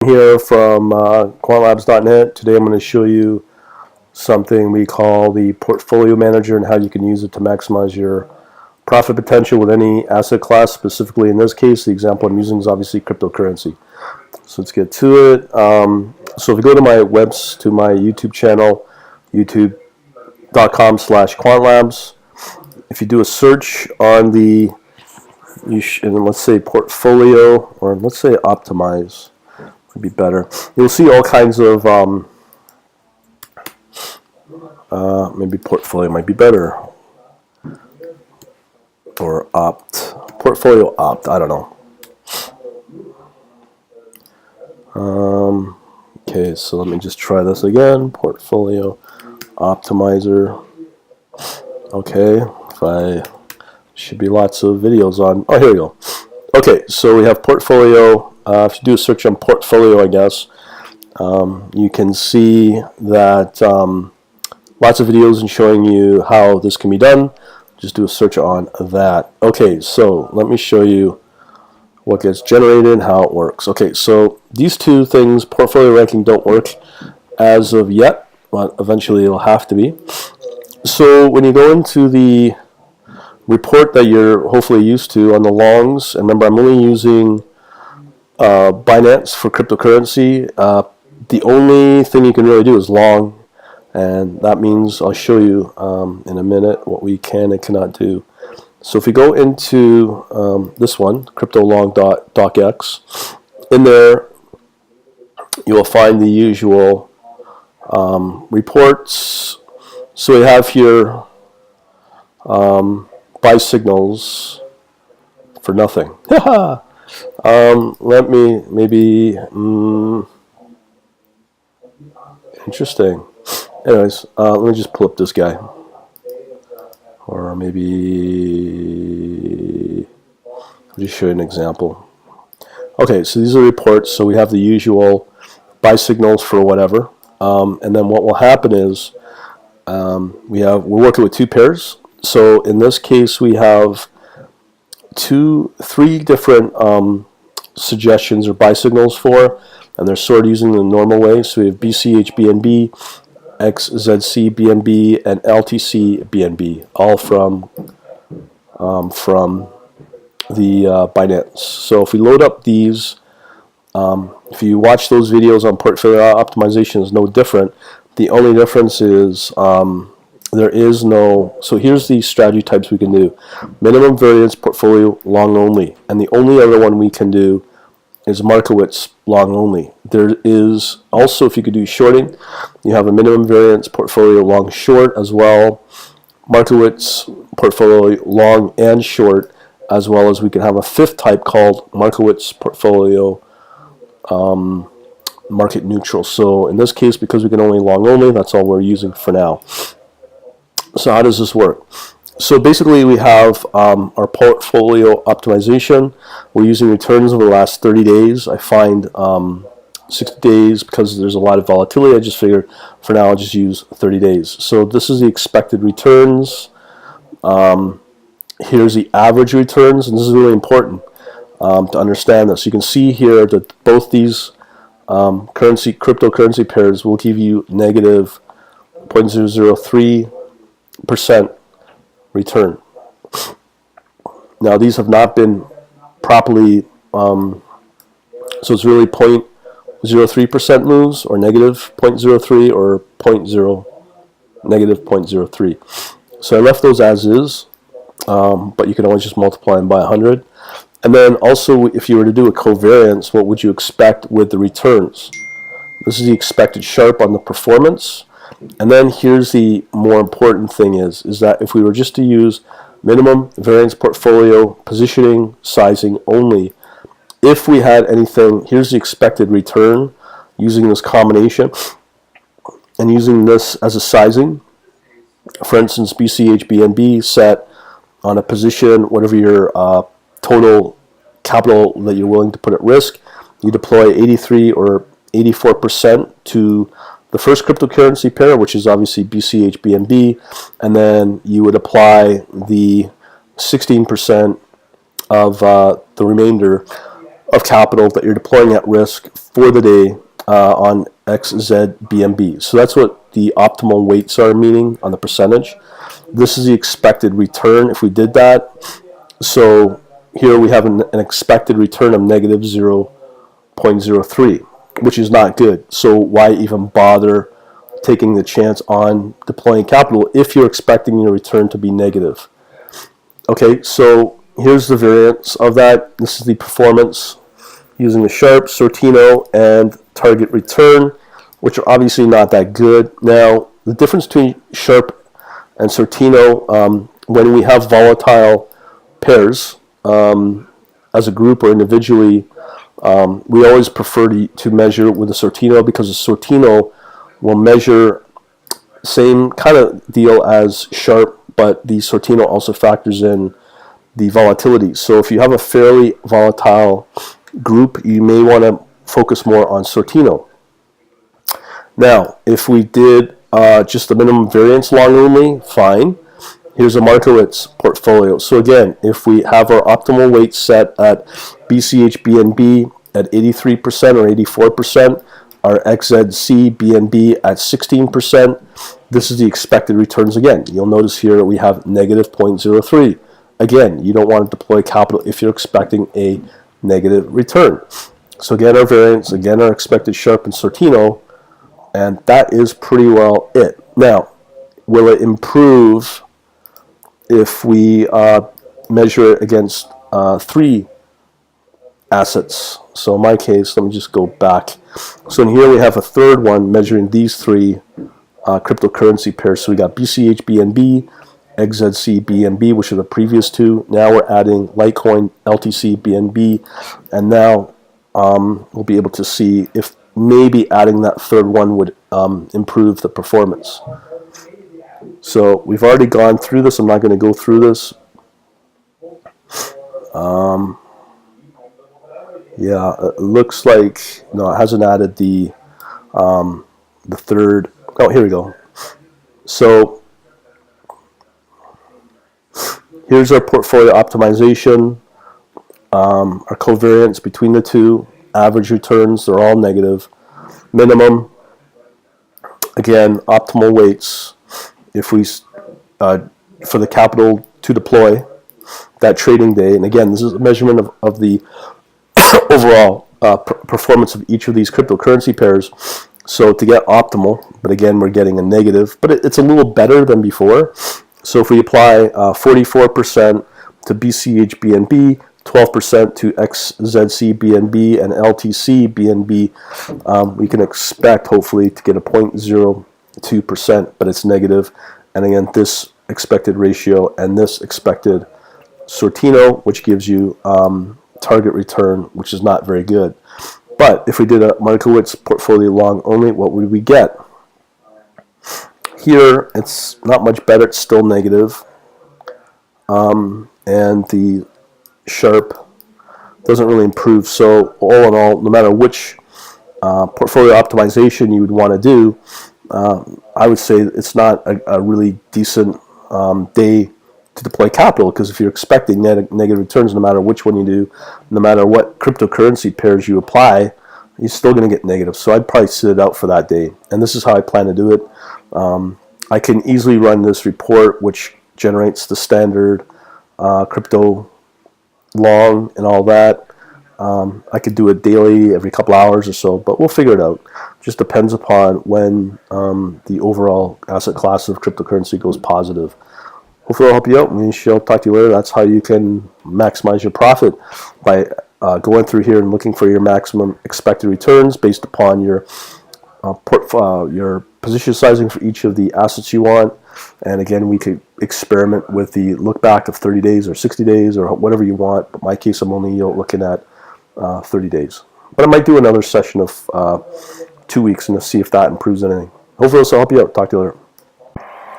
Here from quantlabs.net. Today I'm going to show you something we call the portfolio manager and how you can use it to maximize your profit potential with any asset class. Specifically in this case, the example I'm using is obviously cryptocurrency. So let's get to it. So if you go to my YouTube channel, youtube.com/quantlabs, if you do a search on the and let's say portfolio, or let's say optimize, would be better. You'll see all kinds of maybe portfolio might be better, or portfolio opt, I don't know. Okay, so let me just try this again. Portfolio optimizer. Okay, should be lots of videos on. Oh, here we go. Okay, so we have portfolio. If you do a search on portfolio, I guess, you can see that lots of videos and showing you how this can be done. Just do a search on that. Okay, so let me show you what gets generated and how it works. Okay, so these two things, portfolio ranking, don't work as of yet, but eventually it'll have to be. So when you go into the report that you're hopefully used to on the longs, and remember I'm only using Binance for cryptocurrency. The only thing you can really do is long, and that means I'll show you in a minute what we can and cannot do. So if we go into this one, cryptolong.docx, in there you will find the usual reports. So we have here buy signals for nothing. Let me maybe interesting. Anyways, let me just pull up this guy, or maybe I'll just show you an example. Okay, so these are reports. So we have the usual buy signals for whatever, and then what will happen is we're working with two pairs. So in this case, we have three different suggestions or buy signals for, and they're sorted using the normal way. So we have BCH BNB, XZC BNB, and LTC BNB, all from the Binance. So if we load up these, if you watch those videos on portfolio optimization, is no different. The only difference is there is no, so here's the strategy types we can do. Minimum variance portfolio long only, and the only other one we can do is Markowitz long only. There is also, if you could do shorting, you have a minimum variance portfolio long short as well, Markowitz portfolio long and short, as well as we can have a fifth type called Markowitz portfolio market neutral. So in this case, because we can only long only, that's all we're using for now. So how does this work? So basically we have our portfolio optimization. We're using returns over the last 30 days. I find 60 days because there's a lot of volatility. I just figured for now I'll just use 30 days. So this is the expected returns. Here's the average returns, and this is really important to understand this. You can see here that both these cryptocurrency pairs will give you negative 0.003% return. Now these have not been properly, so it's really 0.03% moves, or negative 0.03, or negative 0.03. So I left those as is, but you can always just multiply them by 100. And then also, if you were to do a covariance, what would you expect with the returns? This is the expected Sharpe on the performance. And then here's the more important thing is that if we were just to use minimum variance portfolio positioning sizing only, if we had anything, here's the expected return using this combination and using this as a sizing. For instance, BCH BNB set on a position, whatever your total capital that you're willing to put at risk, you deploy 83 or 84% to the first cryptocurrency pair, which is obviously BCH BNB, and then you would apply the 16% of the remainder of capital that you're deploying at risk for the day on XZBNB. So that's what the optimal weights are, meaning on the percentage. This is the expected return if we did that. So here we have an expected return of negative 0.03, which is not good. So why even bother taking the chance on deploying capital if you're expecting your return to be negative? Okay, so here's the variance of that. This is the performance using the Sharpe, Sortino, and target return, which are obviously not that good. Now, the difference between Sharpe and Sortino, when we have volatile pairs as a group or individually, we always prefer to measure with the Sortino, because the Sortino will measure same kind of deal as Sharpe, but the Sortino also factors in the volatility. So if you have a fairly volatile group, you may want to focus more on Sortino. Now, if we did just the minimum variance long only, fine. Here's a Markowitz portfolio. So again, if we have our optimal weight set at BCH-BNB at 83% or 84%, our XZC-BNB at 16%, this is the expected returns again. You'll notice here we have negative 0.03. Again, you don't want to deploy capital if you're expecting a negative return. So again, our variance, again, our expected Sharpe and Sortino, and that is pretty well it. Now, will it improve if we measure it against 3 assets? So in my case, let me just go back. So in here we have a third one measuring these 3 cryptocurrency pairs. So we got BCH-BNB, XZC-BNB, which are the previous 2. Now we're adding Litecoin, LTC-BNB, and now we'll be able to see if maybe adding that third one would improve the performance. So we've already gone through this. I'm not going to go through this. Yeah, it looks like, no, it hasn't added the third. Oh, here we go. So here's our portfolio optimization, our covariance between the 2, average returns, they're all negative. Minimum, again, optimal weights, if we, for the capital to deploy that trading day, and again, this is a measurement of the overall performance of each of these cryptocurrency pairs. So to get optimal, but again, we're getting a negative, but it's a little better than before. So if we apply 44% to BCH-BNB, 12% to XZC-BNB and LTC-BNB, we can expect hopefully to get a 0.02%, but it's negative. And again, this expected ratio and this expected Sortino, which gives you target return, which is not very good. But if we did a Markowitz portfolio long only, what would we get? Here, it's not much better. It's still negative. And the Sharpe doesn't really improve. So all in all, no matter which portfolio optimization you would want to do, I would say it's not a really decent day to deploy capital, because if you're expecting negative returns, no matter which one you do, no matter what cryptocurrency pairs you apply, you're still going to get negative. So I'd probably sit it out for that day. And this is how I plan to do it. I can easily run this report, which generates the standard crypto long and all that. I could do it daily, every couple hours or so, but we'll figure it out. Just depends upon when the overall asset class of cryptocurrency goes positive. Hopefully I'll help you out. We shall talk to you later. That's how you can maximize your profit, by going through here and looking for your maximum expected returns based upon your position sizing for each of the assets you want. And again, we could experiment with the look back of 30 days or 60 days or whatever you want. But in my case, I'm only looking at 30 days. But I might do another session of 2 weeks and see if that improves anything. Hopefully this will help you out. Talk to you later.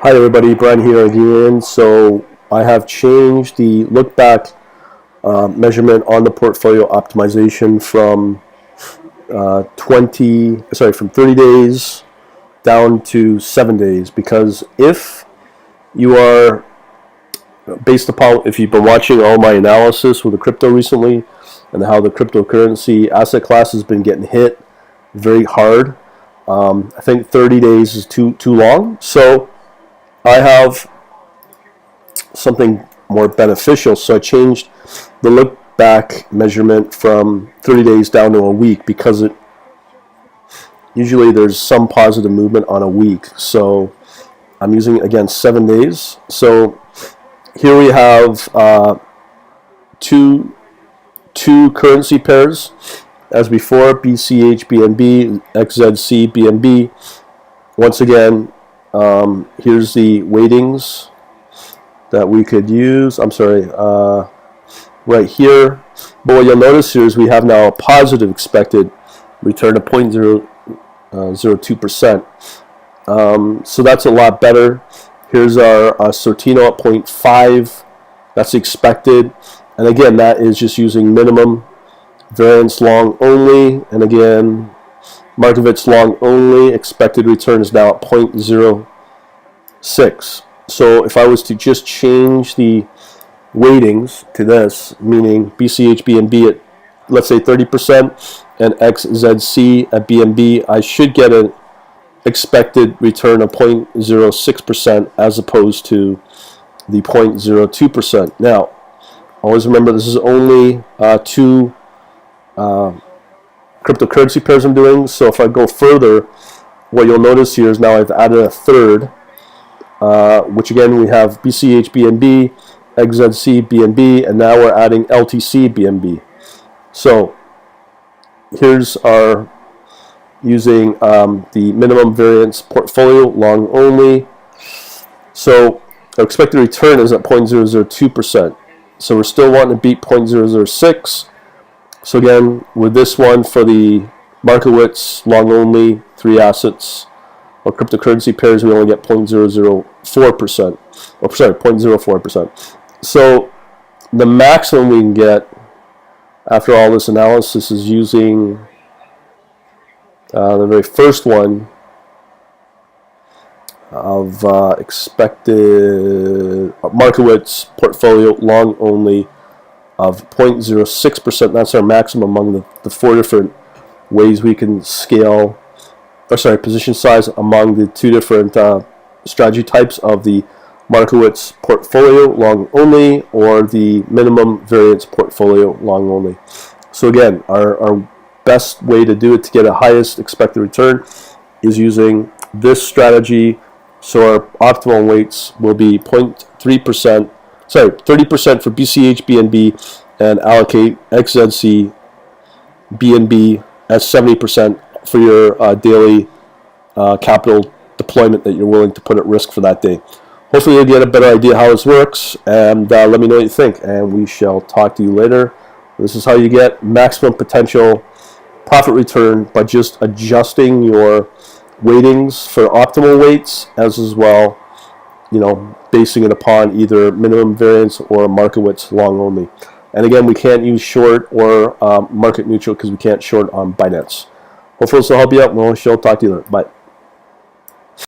Hi everybody, Brian here again. So I have changed the look back measurement on the portfolio optimization from from 30 days down to 7 days, because if you are, based upon, if you've been watching all my analysis with the crypto recently, and how the cryptocurrency asset class has been getting hit very hard. I think 30 days is too long. So I have something more beneficial. So I changed the look back measurement from 30 days down to a week, because usually there's some positive movement on a week. So I'm using, again, 7 days. So here we have two currency pairs as before: BCH BNB, XZC BNB. Once again, here's the weightings that we could use. I'm sorry, right here. But what you'll notice here is we have now a positive expected return of 0.002%. So that's a lot better. Here's our Sortino at 0.5. That's expected. And again, that is just using minimum variance long only. And again, Markovitz long only. Expected return is now at 0.06. So if I was to just change the weightings to this, meaning BCH BNB at, let's say, 30% and XZC at BNB, I should get an expected return of 0.06% as opposed to the 0.02%. Now, always remember, this is only two cryptocurrency pairs I'm doing. So if I go further, what you'll notice here is now I've added a third, which again we have BCH BNB, XZC BNB, and now we're adding LTC BNB. So here's our using the minimum variance portfolio long only. So our expected return is at 0.002%. So we're still wanting to beat 0.006. So again, with this one for the Markowitz long only 3 assets or cryptocurrency pairs, we only get 0.004%. Or sorry, 0.04%. So the maximum we can get after all this analysis is using the very first one of expected Markowitz portfolio long only of 0.06%. That's our maximum among the 4 different ways we can scale, or sorry, position size among the 2 different strategy types of the Markowitz portfolio long only or the minimum variance portfolio long only. So again, our best way to do it to get a highest expected return is using this strategy. So our optimal weights will be 0.3%, sorry, 30% for BCH BNB, and allocate XZC BNB as 70% for your daily capital deployment that you're willing to put at risk for that day. Hopefully you'll get a better idea how this works, and let me know what you think, and we shall talk to you later. This is how you get maximum potential profit return by just adjusting your weightings for optimal weights, as well, basing it upon either minimum variance or Markowitz long only. And again, we can't use short or market neutral because we can't short on Binance. Hopefully this will help you out. We shall talk to you later. Bye.